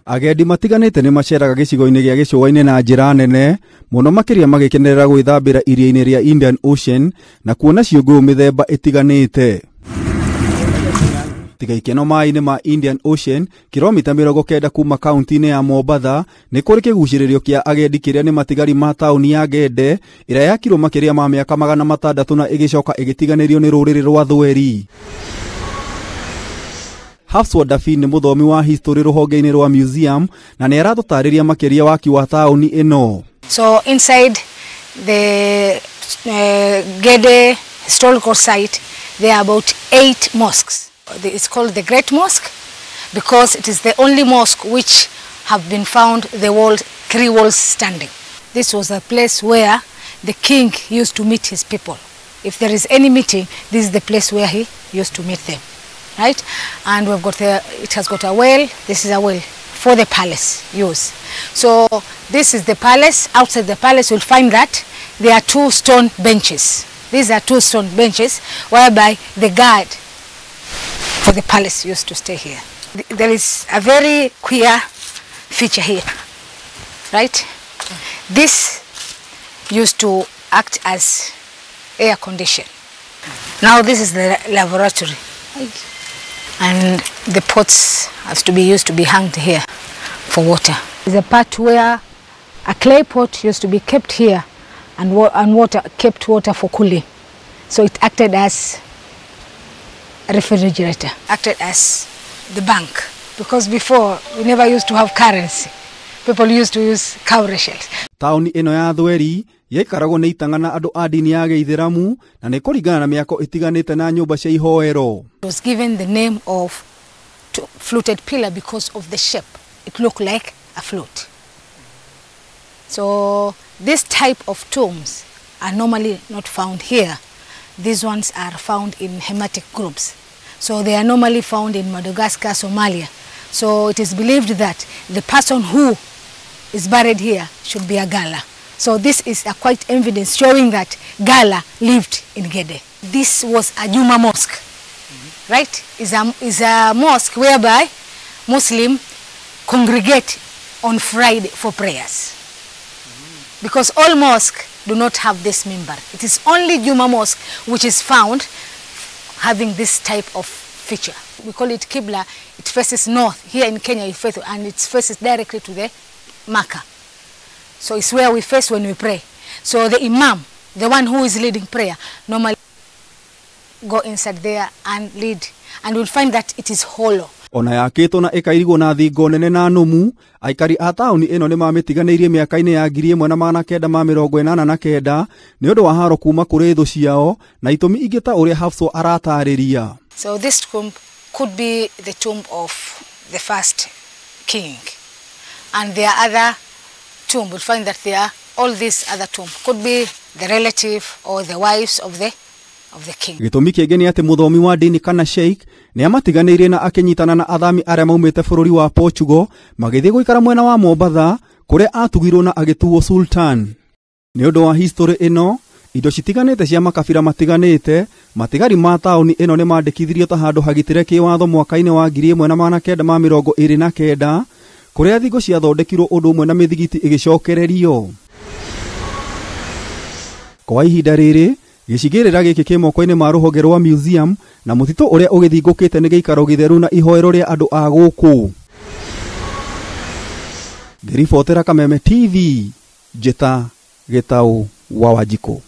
Agendi matiganite ni maceraga gicigo-ini gia Gicua-ini na njira nene muno makiria magikenerera gwithambira iria-ini ria Indian Ocean na kuona ciungu mithemba itiganite. Tiga ikeno mai-ini ma Indian Ocean kilomita 90 kuma kaunti-ini ya Mombasa ni kuri kiguciririo kia agendi kiria ni matigari ma tauni ya Gede ira yakirwo makiria ma miaka magana matandatu na igicoka igitiganirio ni ruriri rwa thweri. Ni muthomi wa history ruhonge-ini rwa museum na ni aratutariria makiria waki wa tauni ino. So inside the Gede historical site there are about 8 mosques. It's called the Great Mosque because it is the only mosque which have been found the 3 walls standing. This was a place where the king used to meet his people. If there is any meeting, this is the place where he used to meet them. Right, and we've got it has got a well. This is a well for the palace use. So this is the palace. Outside the palace, you'll find that there are 2 stone benches. These are 2 stone benches whereby the guard for the palace used to stay here. There is a very queer feature here, right? This used to act as air condition. Now this is the laboratory. And the pots have to be used to be hung here for water. There's a part where a clay pot used to be kept here and kept water for cooling. So it acted as a refrigerator, acted as the bank. Because before we never used to have currency. People used to use cowrie shells. Tauni ino ya thweri yekaragwo ni itangana andu a dini ya Githiramu na ni kuringana na miako itiganite na nyumba cia ihoero. It was given the name of fluted pillar because of the shape. It looked like a flute. So this type of tombs are normally not found here. These ones are found in hematic groups. So they are normally found in Madagascar, Somalia. So it is believed that the person who is buried here should be a Gala. So this is a quite evidence showing that Gala lived in Gede. This was a Juma mosque, right? Is a mosque whereby Muslims congregate on Friday for prayers. Because all mosques do not have this minbar. It is only Juma mosque which is found having this type of feature. We call it Qibla. It faces north. Here in Kenya, and it faces directly to the Miaka. So it's where we face when we pray. So the imam, the one who is leading prayer, normally go inside there and lead. And we'll find that it is hollow. Ona yakitwo na ikairigwo na thingo nene na numu, aikari a tauni ino ni mamitiganirie miaka-ini ya 1989 ni undu wa haro kuma kuri thu ciao na itumi ingi ta uria Hafso aratariria. So this tomb could be the tomb of the first king. And there are other tombs. We'll find that there are all these other tombs. Could be the relative or the wives of the king. Gitumi kienge ni ati muthomi wa dini kana sheikh ni amatiganirie na akinyitana na athami aria maumite bururi wa Portugal magithie guikara mwena wa Mombasa kuria atugirwo na agituo sultan. Ni undu wa history ino indo citiganite cia makabira matiganite matigari ma tauni ino ni mandikithirio ta handu hagitire kiwatho mwaka-ini wa 1929 kuria thingo cia thondekirwo undu umwe na mithigiti igicokererio. Kwa ihinda riri gicigirira giki ki moko-ini ma ruhonge rwa museum na mutito uria ugithingukite ni giikaro githeru na ihoero ria andu a guku. Ngiribotera Kameme TV, Jeta Getau wa Wajiko.